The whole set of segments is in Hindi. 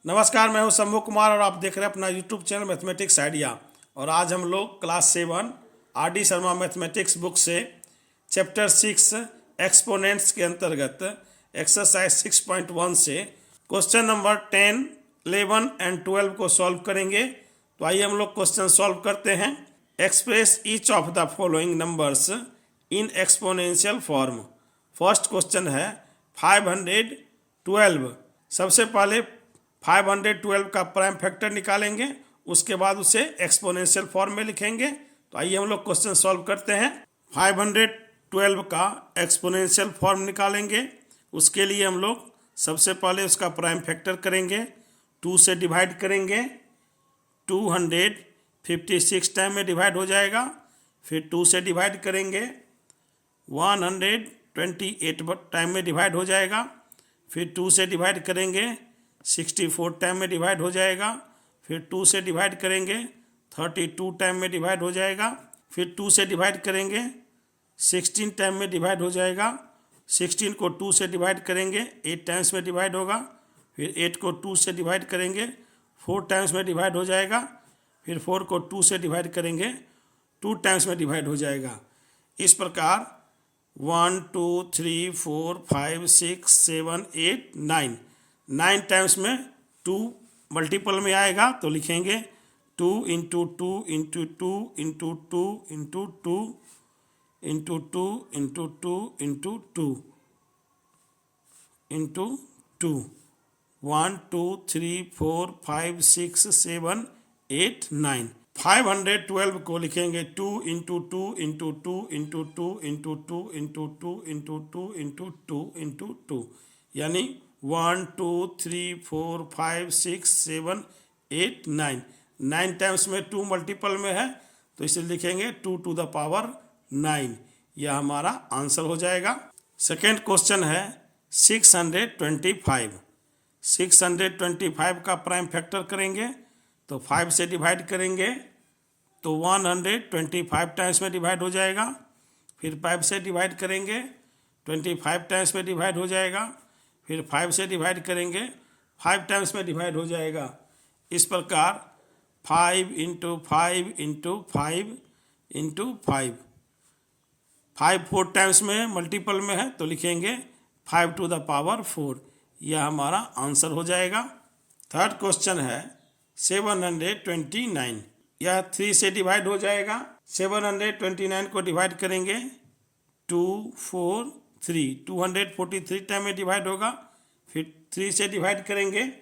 नमस्कार, मैं हूं शंभू कुमार और आप देख रहे हैं अपना यूट्यूब चैनल मैथमेटिक्स आइडिया। और आज हम लोग class 7 RD. Sharma mathematics book से चैप्टर 6 एक्सपोनेंट्स के अंतर्गत एक्सरसाइज 6.1 से क्वेश्चन नंबर 10, 11 एंड 12 को सॉल्व करेंगे। तो आइए हम लोग क्वेश्चन सॉल्व करते हैं। Express each of the following numbers in exponential form. First question है 512। सबसे पहले 512 का प्राइम फैक्टर निकालेंगे, उसके बाद उसे एक्सपोनेंशियल फॉर्म में लिखेंगे। तो आइए हम लोग क्वेश्चन सॉल्व करते हैं। 512 का एक्सपोनेंशियल फॉर्म निकालेंगे, उसके लिए हम लोग सबसे पहले उसका प्राइम फैक्टर करेंगे, 2 से डिवाइड करेंगे। 256 टाइम में डिवाइड हो जाएगा। फिर 2 से डिवाइड करेंगे, 128 टाइम में डिवाइड हो जाएगा। फिर 2 से डिवाइड करेंगे, 64 टाइम में डिवाइड हो जाएगा। फिर 2 से डिवाइड करेंगे, 32 टाइम में डिवाइड हो जाएगा। फिर 2 से डिवाइड करेंगे, 16 टाइम में डिवाइड हो जाएगा। 16 को 2 से डिवाइड करेंगे, 8 टाइम्स में डिवाइड होगा। फिर 8 को 2 से डिवाइड करेंगे, 4 टाइम्स में डिवाइड हो जाएगा। फिर 4 को 2 से डिवाइड करेंगे, 2 टाइम्स में डिवाइड हो जाएगा। इस प्रकार 1 2 3 4 5 6 7 8 9 टाइम्स में 2 मल्टीपल में आएगा। तो लिखेंगे 2 into 2 into 2 into 2 into 2 into 2 into 2 into 2 into 2 1 2 3 4 5 6 7 8 9। 512 को लिखेंगे 2 into 2 into 2 into 2 into 2 into 2 into 2 into 2 into 2, यानी 1 2 3 4 5 6 7 8 9 टाइम्स में 2 मल्टीपल में है, तो इसे लिखेंगे 2 टू द पावर 9। यह हमारा आंसर हो जाएगा। सेकेंड क्वेश्चन है 625। 625 का प्राइम फैक्टर करेंगे, तो 5 से डिवाइड करेंगे तो 125 टाइम्स में डिवाइड हो जाएगा। फिर 5 से डिवाइड करेंगे, 25 टाइम्स में डिवाइड हो जाएगा। फिर 5 से डिवाइड करेंगे, 5 टाइम्स में डिवाइड हो जाएगा। इस प्रकार 5 इंटू 5 इंटू 5 इंटू 5 4 टाइम्स में मल्टीपल में है, तो लिखेंगे 5 टू द पावर 4। यह हमारा आंसर हो जाएगा। थर्ड क्वेश्चन है 729। यह 3 से डिवाइड हो जाएगा। 729 को डिवाइड करेंगे 2 4 3, 243 टाइम में डिवाइड होगा। फिर 3 से डिवाइड करेंगे,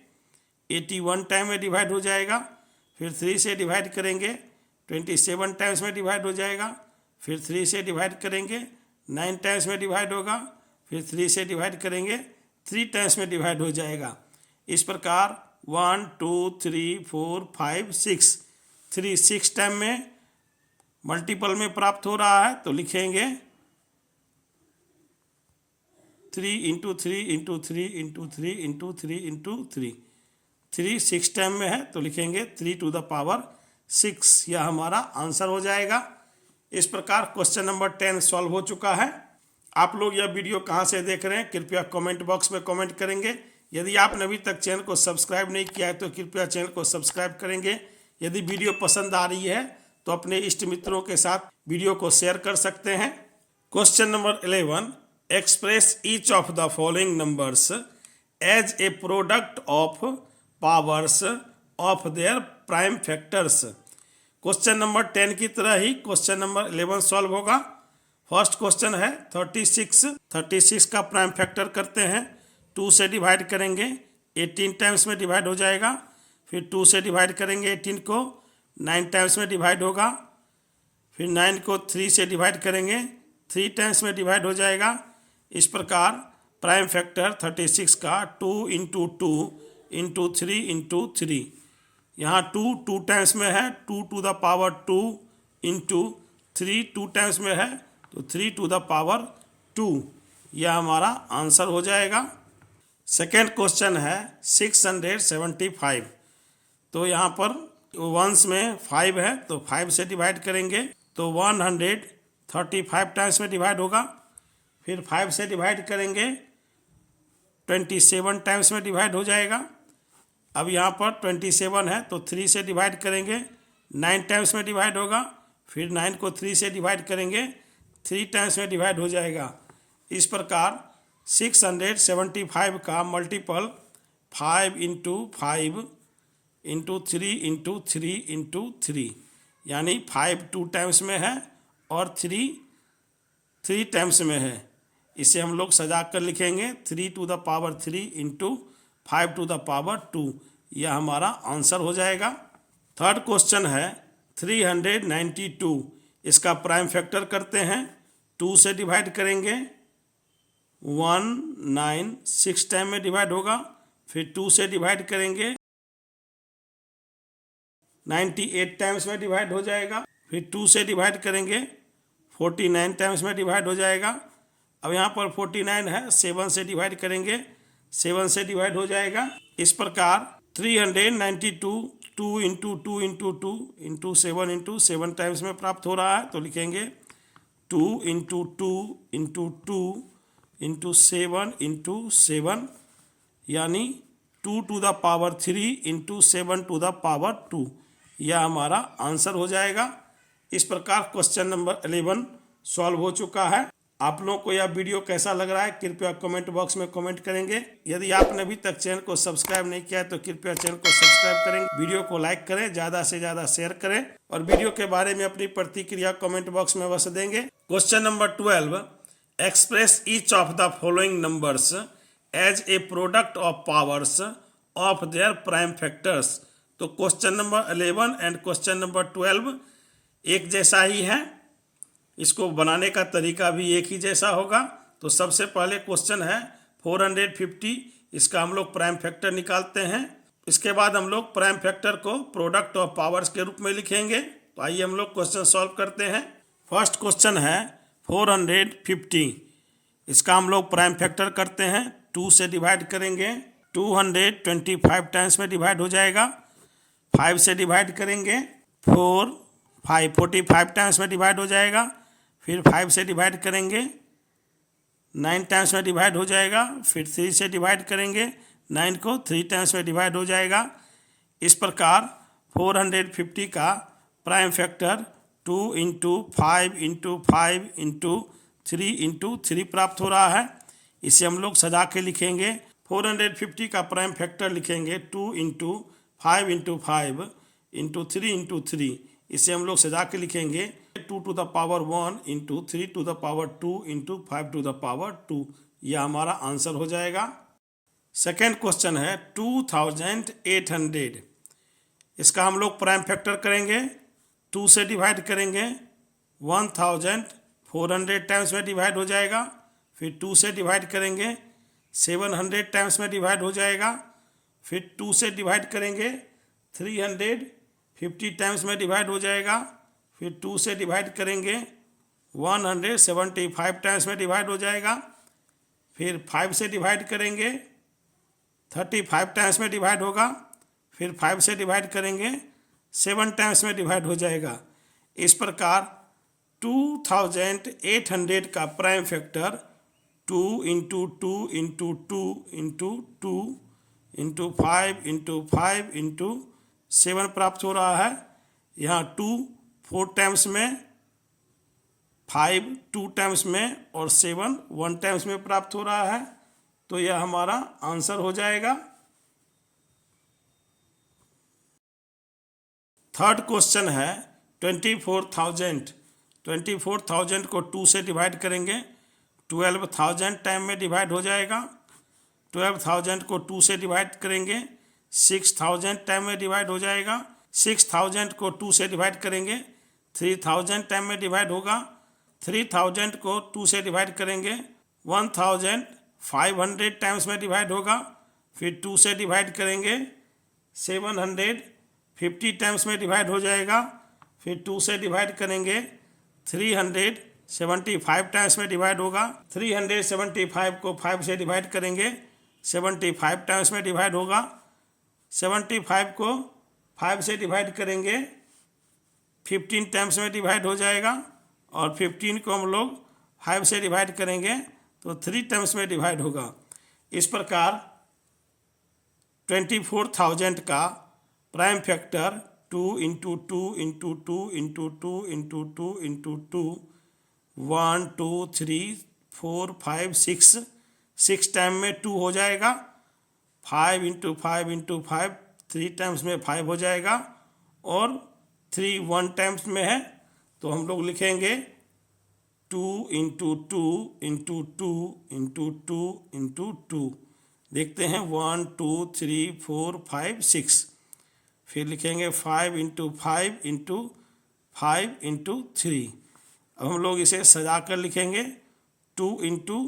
81 टाइम में डिवाइड हो जाएगा। फिर 3 से डिवाइड करेंगे, 27 टाइम्स में डिवाइड हो जाएगा। फिर 3 से डिवाइड करेंगे, 9 टाइम्स में डिवाइड होगा। फिर 3 से डिवाइड करेंगे, 3 टाइम्स में डिवाइड हो जाएगा। इस प्रकार 1 2 3 4 5 6, 3 6 टाइम में मल्टीपल में प्राप्त हो रहा है, तो लिखेंगे 3 into 3 into 3 into 3 into 3 into 3। 3 6 time में है, तो लिखेंगे 3 टू द पावर 6। यह हमारा आंसर हो जाएगा। इस प्रकार क्वेश्चन नंबर 10 सॉल्व हो चुका है। आप लोग यह वीडियो कहाँ से देख रहे हैं, कृपया कमेंट बॉक्स में कमेंट करेंगे। यदि आपने अभी तक चैनल को सब्सक्राइब नहीं किया है तो कृपया चैनल को सब्सक्राइब करेंगे। यदि वीडियो पसंद आ रही है तो अपने इष्ट मित्रों के साथ वीडियो को शेयर कर सकते हैं। Question number 11, express each of the following numbers as a product of powers of their prime factors. Question number 10 की तरह ही क्वेश्चन नंबर 11 सॉल्व होगा। फर्स्ट क्वेश्चन है 36 का प्राइम फैक्टर करते हैं। 2 से डिवाइड करेंगे, 18 टाइम्स में डिवाइड हो जाएगा। फिर 2 से डिवाइड करेंगे, 18 को 9 टाइम्स में डिवाइड होगा। फिर 9 को 3 से डिवाइड करेंगे, 3 टाइम्स में डिवाइड हो जाएगा। इस प्रकार प्राइम फैक्टर 36 का 2 इंटू 2 इंटू 3 इंटू 3। यहाँ 2 टाइम्स में है, 2 to the power 2 into 3 2 times में है, तो 3 टू द पावर 2। यह हमारा आंसर हो जाएगा। सेकेंड क्वेश्चन है 675। तो यहाँ पर वंस में 5 है, तो 5 से डिवाइड करेंगे तो 135 टाइम्स में डिवाइड होगा। फिर 5 से डिवाइड करेंगे, 27 टाइम्स में डिवाइड हो जाएगा। अब यहाँ पर 27 है तो 3 से डिवाइड करेंगे, 9 टाइम्स में डिवाइड होगा, फिर 9 को 3 से डिवाइड करेंगे, 3 टाइम्स में डिवाइड हो जाएगा। इस प्रकार 675 का multiple 5 into 5 into 3 into 3 into 3, यानी 5 2 टाइम्स में है और 3 टाइम्स में है। इसे हम लोग सजा कर लिखेंगे 3 to the power 3 into 5 to the power 2। यह हमारा आंसर हो जाएगा। थर्ड क्वेश्चन है 392। इसका प्राइम फैक्टर करते हैं, 2 से डिवाइड करेंगे, 1 9 6 टाइम में डिवाइड होगा, फिर 2 से डिवाइड करेंगे, 98 टाइम्स में डिवाइड हो जाएगा, फिर 2 से डिवाइड करेंगे, 49 टाइम्स में डिवाइड हो जाएगा। अब यहाँ पर 49 है, 7 से डिवाइड करेंगे, 7 से डिवाइड हो जाएगा। इस प्रकार 392 2 into 2 into 2 into 7 into 7 times में प्राप्त हो रहा है। तो लिखेंगे 2 इंटू 2 इंटू 2 इंटू 7 इंटू 7, यानी 2 to the power 3 into 7 to the power 2। यह हमारा आंसर हो जाएगा। इस प्रकार क्वेश्चन नंबर 11 सॉल्व हो चुका है। आप लोगों को यह वीडियो कैसा लग रहा है कृपया कमेंट बॉक्स में कमेंट करेंगे। यदि आपने अभी तक चैनल को सब्सक्राइब नहीं किया है तो कृपया चैनल को सब्सक्राइब करें, वीडियो को लाइक करें, ज़्यादा से ज़्यादा शेयर करें और वीडियो के बारे में अपनी प्रतिक्रिया कमेंट बॉक्स में अवश्य देंगे। Question number 12, express each of the following numbers as a product of powers of their prime factors. तो question number 11 and question number 12 एक जैसा ही है, इसको बनाने का तरीका भी एक ही जैसा होगा। तो सबसे पहले क्वेश्चन है 450, इसका हम लोग प्राइम फैक्टर निकालते हैं। इसके बाद हम लोग प्राइम फैक्टर को प्रोडक्ट ऑफ पावर्स के रूप में लिखेंगे। तो आइए हम लोग क्वेश्चन सॉल्व करते हैं। फर्स्ट क्वेश्चन है 450, इसका हम लोग प्राइम फैक्टर करते हैं, 2 से डिवाइड करेंगे, 225 टाइम्स में डिवाइड हो जाएगा, 5 से डिवाइड करेंगे, 45 टाइम्स में डिवाइड हो जाएगा, फिर 5 से डिवाइड करेंगे, 9 टाइम्स में डिवाइड हो जाएगा, फिर 3 से डिवाइड करेंगे, 9 को 3 टाइम्स में डिवाइड हो जाएगा। इस प्रकार 450 का prime factor 2 into 5 into 5 into 3 into 3 प्राप्त हो रहा है। इसे हम लोग सजा के लिखेंगे। 450 का प्राइम फैक्टर लिखेंगे 2 इंटू 5 इंटू 5 इंटू 3 इंटू 3। इसे हम लोग सजा के लिखेंगे 2 to the power 1 into 3 to the power 2 into 5 to the power 2। यह हमारा आंसर हो जाएगा। सेकेंड क्वेश्चन है 2800, इसका हम लोग प्राइम फैक्टर करेंगे, 2 से डिवाइड करेंगे, 1400 टाइम्स में डिवाइड हो जाएगा, फिर 2 से डिवाइड करेंगे, 700 टाइम्स में डिवाइड हो जाएगा, फिर 2 से डिवाइड करेंगे, 350 टाइम्स में डिवाइड हो जाएगा, फिर 2 से डिवाइड करेंगे, 175 टाइम्स में डिवाइड हो जाएगा, फिर 5 से डिवाइड करेंगे, 35 टाइम्स में डिवाइड होगा, फिर 5 से डिवाइड करेंगे, 7 टाइम्स में डिवाइड हो जाएगा। इस प्रकार 2800 का prime factor 2 into 2 into 2 into 2 into 5 into 5 into 7 प्राप्त हो रहा है। यहाँ 2 4 टाइम्स में, 5 2 टाइम्स में और 7 1 टाइम्स में प्राप्त हो रहा है। तो यह हमारा आंसर हो जाएगा। थर्ड क्वेश्चन है 24,000। 24,000 को 2 से डिवाइड करेंगे, 12,000 टाइम में डिवाइड हो जाएगा, 12,000 को 2 से डिवाइड करेंगे, 6,000 टाइम में डिवाइड हो जाएगा, 6,000 को 2 से डिवाइड करेंगे, 3,000 टाइम में डिवाइड होगा, 3,000 को 2 से डिवाइड करेंगे, 1,500 टाइम्स में डिवाइड होगा, फिर 2 से डिवाइड करेंगे, 750 टाइम्स में डिवाइड हो जाएगा, फिर 2 से डिवाइड करेंगे, 375 टाइम्स में डिवाइड होगा, 375 को 5 से डिवाइड करेंगे, 75 टाइम्स में डिवाइड होगा, 75 को 5 से डिवाइड करेंगे, 15 टाइम्स में डिवाइड हो जाएगा, और 15 को हम लोग 5 से डिवाइड करेंगे तो 3 टाइम्स में डिवाइड होगा। इस प्रकार 24,000 का prime factor 2 into 2 into 2 into 2 into 2 into 2 1 2 3 4 5 6 6 time में 2 हो जाएगा। 5 इंटू 5 इंटू 5 3 टाइम्स में 5 हो जाएगा और 3 1 टाइम्स में है तो हम लोग लिखेंगे 2 इंटू 2 इंटू 2 इंटू 2 इंटू 2। देखते हैं 1 2 3 4 5 6। फिर लिखेंगे 5 इंटू 5 इंटू 5 इंटू 3। अब हम लोग इसे सजा कर लिखेंगे 2 इंटू,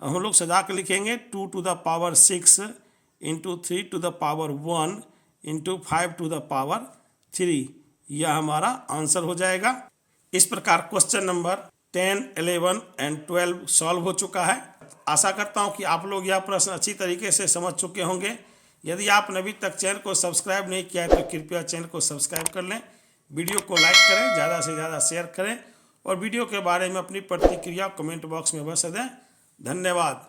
हम लोग सजा कर लिखेंगे 2 to the power 6 into 3 to the power 1 into 5 to the power 3। यह हमारा आंसर हो जाएगा। इस प्रकार क्वेश्चन नंबर 10, 11 एंड 12 सॉल्व हो चुका है। आशा करता हूं कि आप लोग यह प्रश्न अच्छी तरीके से समझ चुके होंगे। यदि आपने अभी तक चैनल को सब्सक्राइब नहीं किया है तो कृपया चैनल को सब्सक्राइब कर लें, वीडियो को लाइक करें, ज़्यादा से ज़्यादा शेयर करें और वीडियो के बारे में अपनी प्रतिक्रिया कमेंट बॉक्स में अवश्य दें। धन्यवाद।